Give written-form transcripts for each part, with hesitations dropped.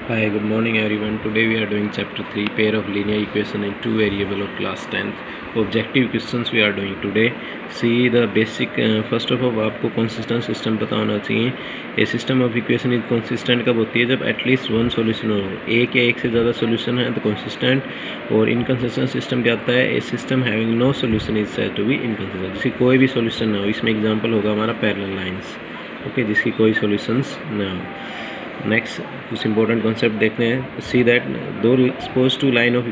Hi, good morning everyone. Today we are doing chapter 3, pair of linear equation in two variable of class 10th. Objective questions we are doing today. See the basic first of all आपको consistent system पता होना चाहिए. A system of equation is consistent कब होती है? जब at least one solution हो. एक या एक से ज़्यादा solution है तो consistent, और inconsistent system क्या होता है? A system having no solution is said to be inconsistent. जिसकी कोई भी solution ना हो. इसमें example होगा हमारा parallel lines. ओके, जिसकी कोई solutions ना हो. नेक्स्ट कुछ इंपॉर्टेंट कॉन्सेप्ट देखते हैं. सी दैट दो suppose two line of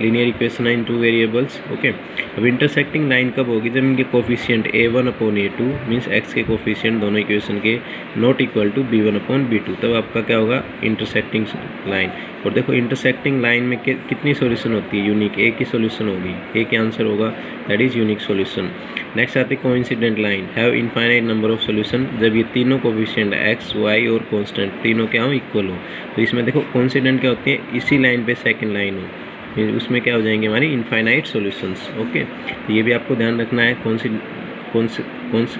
linear equation है इन टू वेरिएबल्स. ओके, अब इंटरसेक्टिंग लाइन कब होगी? जब इनके कोफिशिएंट a1/a2 मीन्स x के कोफिशिएंट दोनों इक्वेशन के नॉट इक्वल टू b1/b2, तब आपका क्या होगा? Intersecting line. और देखो इंटरसेक्टिंग लाइन में कितनी सॉल्यूशन होती है? यूनिक, एक ही सॉल्यूशन होगी, एक ही आंसर होगा, that is unique solution. Next आती है coincident line, have infinite number of solution. जब ये तीनों कोफिशिएंट x, y और कांस्टेंट तीनों क्या हो? इक्वल हो. तो इसमें देखो कोइंसिडेंट क्या होती है? इसी लाइन पे सेकंड लाइन हो, उसमें क्या हो जाएंगे? हमारी इनफाइनाइट सॉल्यूशंस. ओके, तो ये भी आपको ध्यान रखना है.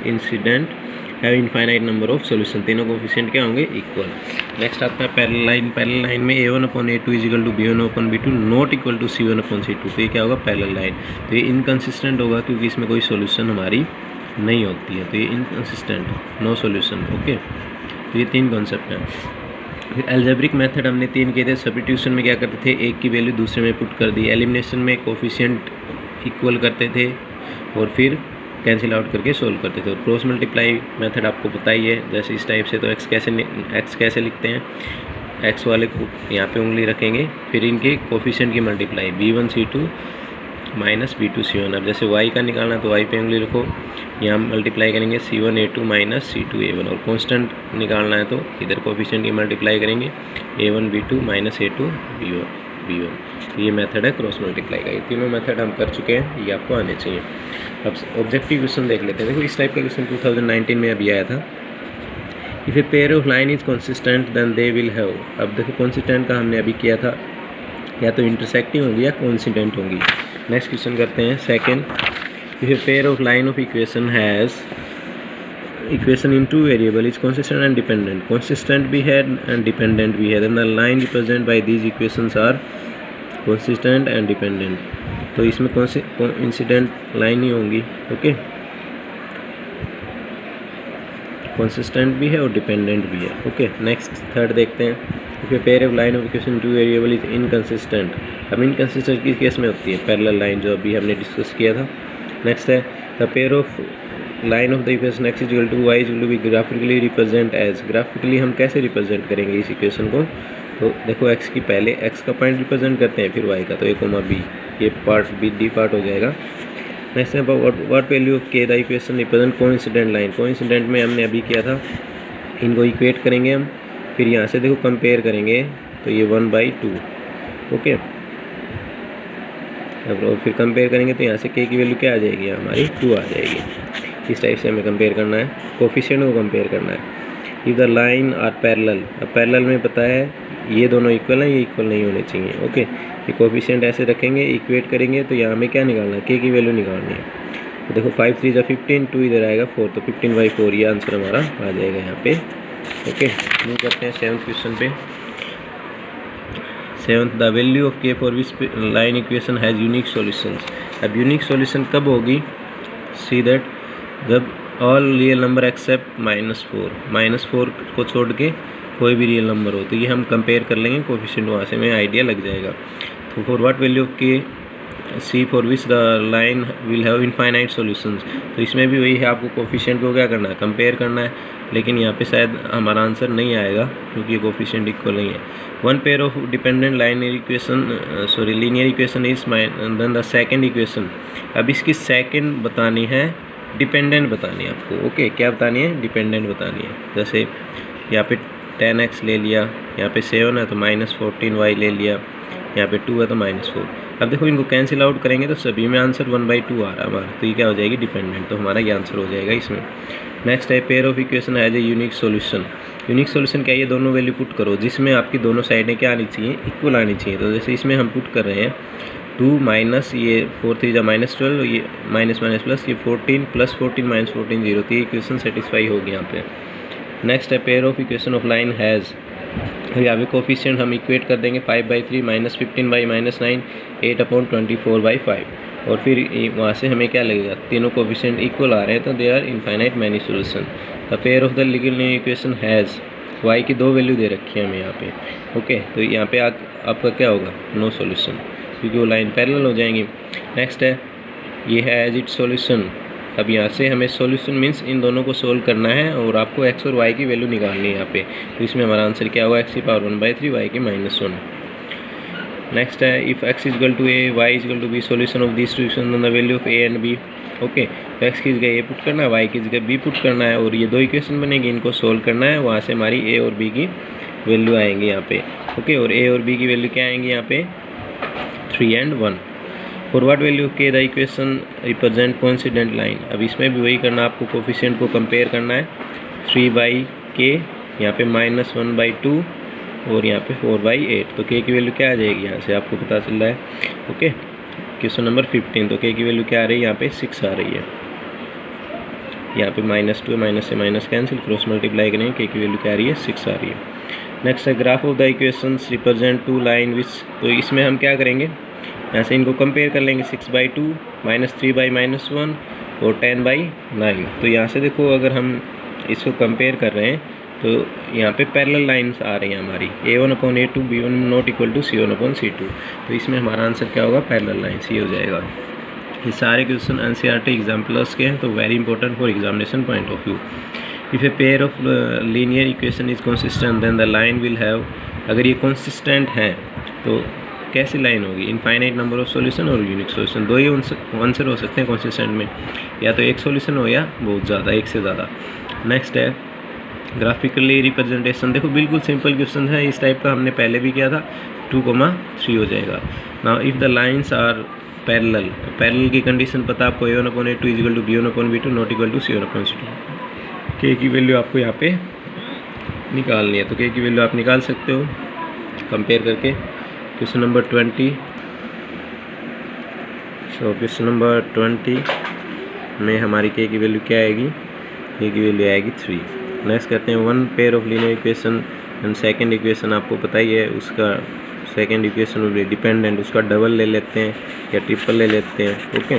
Coincident have infinite number of solution, तीनों कोफिशिएंट क्या होंगे? इक्वल. नेक्स्ट आता है पैरेलल लाइन. पैरेलल लाइन में a1/a2 is equal to b1/b2 not equal to c1/c2. तो ये क्या होगा? Parallel line. तो ये इनकन्सिस्टेंट होगा क्योंकि इसमें कोई सॉल्यूशन हमारी नहीं होती है, तो ये इनकन्सिस्टेंट, नो सॉल्यूशन. ओके, तो ये तीन कॉन्सेप्ट हैं. फिर एल्जेब्रिक मेथड हमने तीन किए थे. सब्स्टिट्यूशन में क्या करते थे? एक की वैल्यू दूसरे में पुट कर दी. एलिमिनेशन में कोफिशिएंट इक्वल करते थे और फिर कैंसिल आउट करके सोल्व करते थे. और क्रॉस मल्टीप्लाई मेथड आपको पता ही है. जैसे इस टाइप से तो एक्स कैसे लिखते हैं? एक्स वाले को यहाँ पे उंगली रखेंगे, फिर इनके कोफिशिएंट की मल्टीप्लाई b1c2 माइनस b2c1. अब जैसे y का निकालना तो y पे उंगली रखो, यहाँ मल्टीप्लाई करेंगे c1a2 माइनस c2a1. और कांस्टेंट निकालना है तो इधर कोफिशिएंट की मल्टीप्लाई करेंगे a1b2 माइनस a2b1. तो ये मेथड है क्रॉस मल्टीप्लाई का. ये तीनों मेथड हम कर चुके हैं, ये आपको आने चाहिए. अब ऑब्जेक्टिव क्वेश्चन देख लेते हैं. देखो इस टाइप का क्वेश्चन 2019 में अभी आया था. If a pair of line is consistent then they will have. अब देखो कंसिस्टेंट का हमने अभी किया था, या तो इंटरसेक्टिंग होंगी या कोइंसिडेंट होंगी. नेक्स्ट क्वेश्चन करते हैं second. If a pair of line of equation has equation in two variable is consistent and dependent. Consistent भी है एंड डिपेंडेंट भी है. Then the line represent by these equations are consistent and dependent. तो इसमें coincident line ही होंगी. Okay, consistent भी है और डिपेंडेंट भी है. ओके, नेक्स्ट थर्ड देखते हैं. If a pair of line of equation two variable is inconsistent. अब इनकंसिस्टेंट किस केस में होती है? पैरेलल लाइन, जो अभी हमने डिस्कस किया था. नेक्स्ट है the pair of line of the equation x is equal to y is equal to B graphically represent as. Graphically हम कैसे रिप्रेजेंट करेंगे इस इक्वेशन को? तो देखो x की पहले x का पॉइंट रिप्रेजेंट करते हैं, फिर y का, तो a, b, ये पार्ट डी पार्ट हो जाएगा. नेक्स्ट है what value of k the equation represent coincident line. Coincident में हमने अभी किया था, इनको इक्वेट करेंगे हम, फिर यहाँ से देखो कंपेयर करेंगे तो ये 1/2. ओके, अब फिर कंपेयर करेंगे तो यहाँ से k की वैल्यू क्या आ जाएगी? हमारी 2 आ जाएगी. इस टाइप से हमें कंपेयर करना है, कोफिशिएंट को कंपेयर करना है. If the line are parallel. अब पैरेलल में पता है ये दोनों इक्वल हैं, ये इक्वल नहीं होने चाहिए. ओके, ये कोफिशिएंट ऐसे रखेंगे, इक्वेट करेंगे तो यहाँ हमें क्या निकालना है? k की वैल्यू निकालनी है. तो देखो 5 3 15, 2 इधर आएगा 4, तो 15/4 ये आंसर हमारा आ जाएगा यहाँ पे. ओके, मूव करते हैं सेवन्थ क्वेश्चन पे. Seventh, the value of k for which line equation has unique solutions. अब यूनिक सॉल्यूशन कब होगी? सी दैट जब ऑल रियल नंबर एक्सेप्ट -4 को छोड़ के कोई भी रियल नंबर हो. तो ये हम कंपेयर कर लेंगे कोफिशिएंट, वहाँ से हमें आइडिया लग जाएगा. तो for what value of k see for which the line will have infinite solutions. तो इसमें भी वही है, आपको कोफिशिएंट को क्या करना है? कंपेयर करना है. लेकिन यहाँ पे शायद हमारा आंसर नहीं आएगा क्योंकि ये कोफिशिएंट इक्वल नहीं है. One pair of dependent linear equation is then the second equation. अब इसकी सेकंड बतानी है, डिपेंडेंट बतानी है आपको. ओके, क्या बतानी है? डिपेंडेंट बतानी है. जैसे यहाँ पे 10x ले लिया, यहाँ पे 7 है तो -14y ले लिया, यहाँ पे 2 है तो -4. अब देखो इनको कैंसिल आउट करेंगे तो सभी में आंसर 1/2 आ रहा है हमारा, तो ये क्या हो जाएगी? डिपेंडेंट. तो हमारा ये आंसर हो जाएगा इसमें. नेक्स्ट है pair of equation has a unique solution. Unique solution क्या है? ये दोनों वैल्यू पुट करो जिसमें आपकी दोनों साइडें क्या आनी चाहिए? इक्वल आनी चाहिए. तो जैसे इसमें हम पुट कर रहे हैं 2 माइनस ये 4 3 -12, ये माइनस प्लस, ये 14 + 14 -14 0. तो ये इक्वेशन सेटिस्फाई होगी यहाँ पे. नेक्स्ट है pair of equation of line has तो यहाँ पे कोफिशिएंट हम इक्वेट कर देंगे 5/3 माइनस 15/-9 8/24/5 और फिर वहाँ से हमें क्या लगेगा, तीनों कोफिशिएंट इक्वल आ रहे हैं तो they are infinite many solution. The pair of the linear equation has y की 2 वैल्यू दे रखी है हमें यहाँ पे। ओके, तो यहाँ पे आपका क्या होगा, नो सॉल्यूशन, क्योंकि वो लाइन पैरेलल हो जाएंगी। नेक्स्ट है ये है एज इट सॉल्यूशन। अब यहाँ से हमें सॉल्यूशन मीन्स इन दोनों को सोल्व करना है और आपको x और y की वैल्यू निकालनी है यहाँ पे। तो इसमें हमारा आंसर क्या होगा, x⁻1/3 y की -1। नेक्स्ट है if x = a y = b solution of this two equation the value of a and b। Okay, तो x की जगह a पुट करना है, y की जगह b पुट करना है और ये दो इक्वेशन बनेगी, इनको सोल्व करना है। वहाँ से हमारी a और b की वैल्यू आएंगी यहाँ पे। ओके, और a और b की वैल्यू क्या आएंगी यहाँ पे, 3 and 1। फॉरवर्ड वैल्यू के the equation represent coincident line. अब इसमें भी वही करना, आपको कोफिशिएंट को कंपेयर करना है। 3/k यहाँ पे -1/2 और यहाँ पे 4/8। तो k की वैल्यू क्या आ जाएगी, यहाँ से आपको पता चल रहा है। Okay, question number 15। तो k की वैल्यू क्या आ रही है, यहाँ पे 6 आ रही है। यहाँ पे -2 माइनस से माइनस कैंसिल, क्रॉस मल्टीप्लाई करेंगे, k की वैल्यू क्या आ रही है, 6 आ रही है। नेक्स्ट है graph of the equations represent 2 line which. तो इसमें हम क्या करेंगे, यहाँ से इनको कंपेयर कर लेंगे, 6/2 -3/-1 और 10/9। तो यहाँ से देखो अगर हम इसको कंपेयर कर रहे हैं तो यहाँ पे पैरेलल लाइंस आ रही हैं हमारी, a1/a2 b1 not equal to c1/c2। तो इसमें हमारा आंसर क्या होगा, पैरेलल लाइंस ही हो जाएगा। ये सारे क्वेश्चन NCERT एग्जाम प्लस के हैं, तो very important for examination point of view. If a pair of linear equation is consistent then the line will have. अगर ये कंसिस्टेंट है तो कैसी लाइन होगी, इनफाइनाइट नंबर ऑफ सॉल्यूशन और यूनिक सॉल्यूशन। दो ही आंसर हो सकते हैं कंसिस्टेंट में, या तो एक सॉल्यूशन हो या बहुत ज़्यादा, एक से ज़्यादा। नेक्स्ट है ग्राफिकली रिप्रेजेंटेशन। देखो बिल्कुल सिंपल क्वेश्चन है, इस टाइप का हमने पहले भी किया था। 2,3 हो जाएगा। Now if the lines are parallel, parallel की कंडीशन पता आपको, a1/a2 = b1/b2 not equal to c1/c2। k की वैल्यू आपको यहाँ पे निकालनी है, तो k की वैल्यू आप निकाल सकते हो कंपेयर करके। Question number 20। So question number 20 में हमारी k की वैल्यू क्या आएगी, k की वैल्यू आएगी 3। नेक्स्ट करते हैं one pair of linear equation and second equation. आपको पता ही है उसका सेकंड इक्वेशन डिपेंडेंट, उसका डबल ले लेते हैं या ट्रिपल ले लेते हैं। ओके,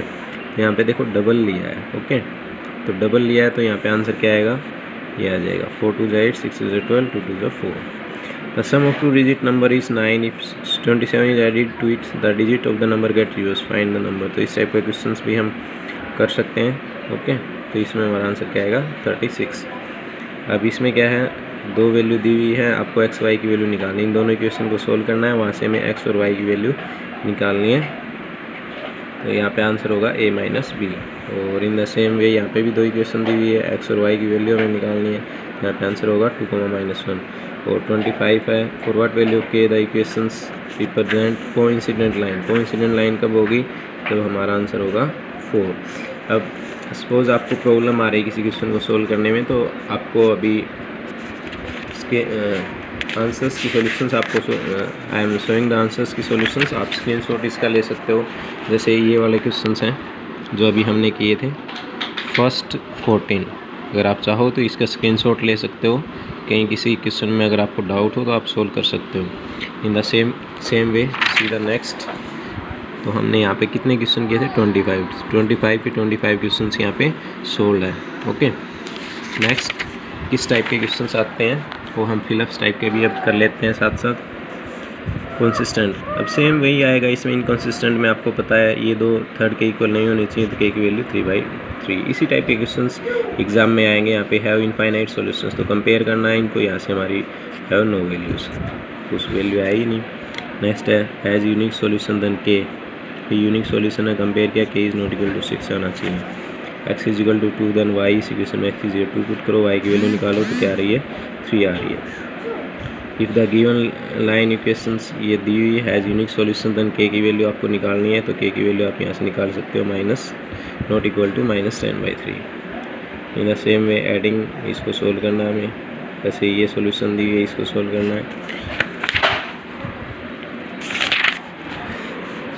यहाँ पे देखो डबल लिया है। ओके, तो डबल लिया है तो यहाँ पे आंसर क्या आएगा, ये आ जाएगा 4 2 8 6 12 2 2 4। The sum of 2 digit number is 9। If 27 is added to it the digit of the number get reverse, find the number. तो इस टाइप के क्वेश्चन भी हम कर सकते हैं। ओके, तो इसमें हमारा आंसर क्या आएगा, 36। अब इसमें क्या है, दो वैल्यू दी हुई है, आपको x y की वैल्यू निकालनी है। इन दोनों इक्वेशन को सोल्व करना है, वहाँ से हमें x और y की वैल्यू निकालनी है। तो यहाँ पे आंसर होगा a - b। और इन द सेम वे यहाँ पे भी दो इक्वेशन दी हुई है, x और y की वैल्यू हमें निकालनी है। यहाँ पे आंसर होगा 2, -1। और 25 है फॉर व्हाट वैल्यू के the equations represent coincident line. Coincident line कब होगी, जब हमारा आंसर होगा 4। अब सपोज़ आपको प्रॉब्लम आ रही है किसी क्वेश्चन को सोल्व करने में, तो आपको अभी इसके आंसर्स की सॉल्यूशंस आपको I am showing the answers की सॉल्यूशंस। आप स्क्रीनशॉट इसका ले सकते हो। जैसे ये वाले क्वेश्चंस हैं जो अभी हमने किए थे, फर्स्ट 14। अगर आप चाहो तो इसका स्क्रीनशॉट ले सकते हो, कहीं किसी क्वेश्चन में अगर आपको डाउट हो तो आप सोल्व कर सकते हो। इन the same way see the next. तो हमने यहाँ पे कितने क्वेश्चन किए थे, 25 के 25 क्वेश्चन यहाँ पे सोल्व है। ओके, नेक्स्ट किस टाइप के क्वेश्चंस आते हैं वो हम फिलअप्स टाइप के भी अब कर लेते हैं साथ साथ। कंसिस्टेंट, अब सेम वही आएगा। इसमें इनकंसिस्टेंट में आपको पता है ये दो थर्ड के इक्वल नहीं होनी चाहिए, तो k की वैल्यू 3/3। इसी टाइप के क्वेश्चंस एग्जाम में आएंगे। यहाँ पे हैव इनफाइनाइट सॉल्यूशंस, तो कंपेयर करना है इनको। यहाँ से हमारी हैव नो वैल्यूज, कुछ वैल्यू आई ही नहीं। नेक्स्ट है has unique solution then k। Unique solution है, कंपेयर किया, k is not equal to 6 आना चाहिए। x is equal to 2 then y। इस इक्वेशन में x इज 2 पुट करो, y की वैल्यू निकालो तो क्या आ रही है, 3 आ रही है। If the given line equations ये दी हुई has unique solution then k की वैल्यू आपको निकालनी है। तो k की वैल्यू आप यहाँ से निकाल सकते हो, minus not equal to -10/3। In the same way adding, इसको सोल्व करना है हमें। वैसे ये सॉल्यूशन दी हुई है, इसको सोल्व करना है।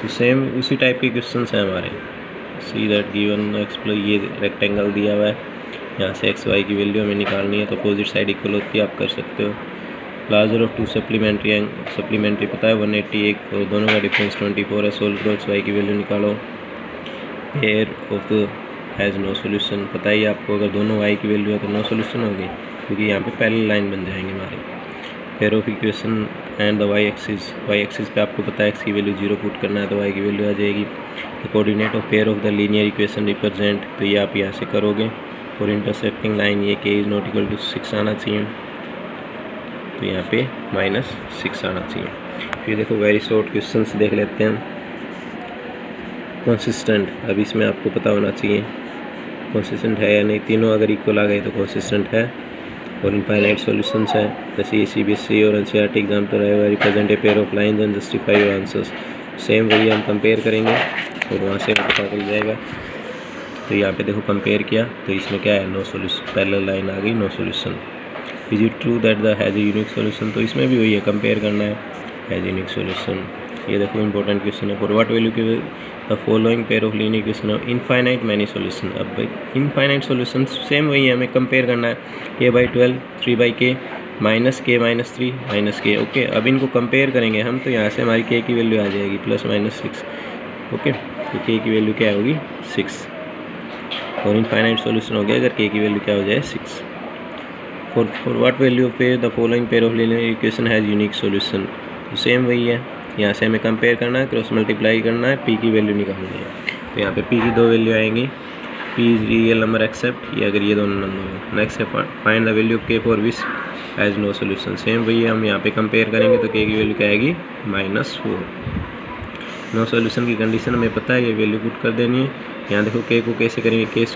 तो सेम उसी टाइप के क्वेश्चंस हैं हमारे। सी दैट गिवन एक्सप्लो, ये रेक्टेंगल दिया हुआ है, यहाँ से x y की वैल्यू हमें निकालनी है। तो अपोजिट साइड इक्वल होती है, आप कर सकते हो। लार्जर ऑफ टू सप्लीमेंट्री पता है 180 एक, और दोनों का डिफरेंस 24 है। सोल्व करो, y की वैल्यू निकालो। Pair of the has no solution, पता ही आपको अगर दोनों y की वैल्यू है तो नो सोल्यूशन होगी, क्योंकि यहाँ पे पैरेलल लाइन बन जाएंगे हमारे। Pair of equation and the y axis पे आपको पता है x की वैल्यू 0 पुट करना है तो y की वैल्यू आ जाएगी। The coordinate of pair of the linear equation represent, तो ये आप यहाँ से करोगे। और इंटरसेक्टिंग लाइन ये k is not equal to 6 आना चाहिए, तो यहाँ पे -6 आना चाहिए। फिर देखो वेरी शॉर्ट क्वेश्चंस देख लेते हैं। कंसिस्टेंट, अब इसमें आपको पता होना चाहिए कंसिस्टेंट है या नहीं। तीनों अगर इक्वल आ गए तो कंसिस्टेंट है। और इनफाइनाइट सॉल्यूशंस है, जैसे CBSE और NCERT एग्जाम तो रहे represent a pair of lines and justify your answers. Same वही हम कंपेयर करेंगे और वहाँ से पता चल जाएगा। तो यहाँ पे देखो कंपेयर किया तो इसमें क्या है, नो सोल्यूशन, पैरेलल लाइन आ गई, no solution. Is it true that the has a unique solution, तो इसमें भी वही है, कंपेयर करना है, हैज़ यूनिक सोल्यूशन। ये देखो इंपॉर्टेंट क्वेश्चन है। फॉर व्हाट वैल्यू के the following pair of linear equation of infinite many solution. अब भाई इनफाइनाइट सोल्यूशन सेम वही है, हमें कंपेयर करना है। a/12 3/k -k -3 -k। Okay, अब इनको कंपेयर करेंगे हम, तो यहाँ से हमारी k की वैल्यू आ जाएगी +-6। ओके, तो k की वैल्यू क्या होगी 6, और इनफाइनाइट सोल्यूशन हो गया अगर k की वैल्यू क्या हो जाए 6। For what value of pair the following pair of linear equation has unique solution, same वही है। यहाँ से हमें कंपेयर करना है, क्रॉस मल्टीप्लाई करना है, p की वैल्यू निकालनी है। तो यहाँ पे p की 2 वैल्यू आएंगी, p is real number except, ये अगर ये दोनों नंबर हो। नेक्स्ट है find the value of k for which has no solution, same वही है, हम यहाँ पे कंपेयर करेंगे तो k की वैल्यू क्या आएगी -4। नो सोल्यूशन की कंडीशन हमें पता है, ये वैल्यू पुट कर देनी है। यहाँ देखो k को कैसे करेंगे, k² =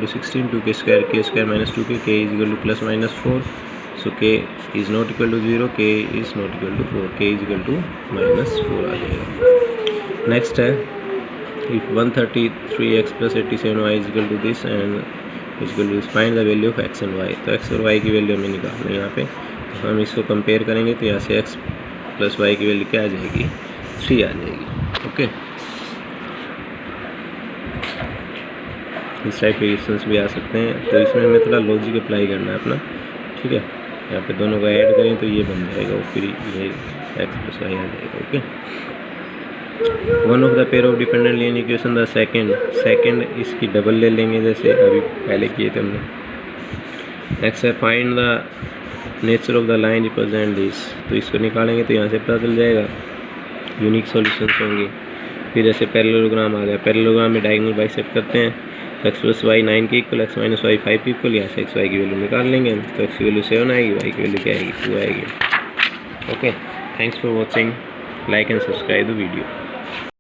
16 2k² -2k, k = +-4। So k is not equal to 0, k is not equal to 4, k is equal to -4 आ जाएगा। नेक्स्ट है if 133x + 87y is equal to this and is equal to find the value of x and y। तो x और y की value हमें निकालनी है यहाँ पे, तो हम इसको कंपेयर करेंगे तो यहाँ से x + y की वैल्यू क्या आ जाएगी 3 आ जाएगी। ओके, इस टाइप के क्वेश्चंस भी आ सकते हैं, तो इसमें हमें थोड़ा लॉजिक अप्लाई करना है अपना, ठीक है। यहाँ पे दोनों का ऐड करें तो ये बन जाएगा, और फिर ये x + y आ जाएगा। Okay, one of the pair of dependent linear equation the second इसकी डबल ले लेंगे, जैसे अभी पहले किए थे हमने। नेक्स्ट है find the nature of the line represent this, तो इसको निकालेंगे तो यहाँ से पता चल जाएगा, यूनिक सॉल्यूशंस होंगे। फिर जैसे पैरेललोग्राम आ गया, पैरेललोग्राम में डायगोनल बाइसेक्ट करते हैं, तो x + y 9 के इक्वल, x - y 5 के इक्वल, यहाँ से x y की वैल्यू निकाल लेंगे हम, तो x की वैल्यू 7 आएगी, y की वैल्यू क्या आएगी 2 आएगी। Okay, thanks for watching, like and subscribe the video.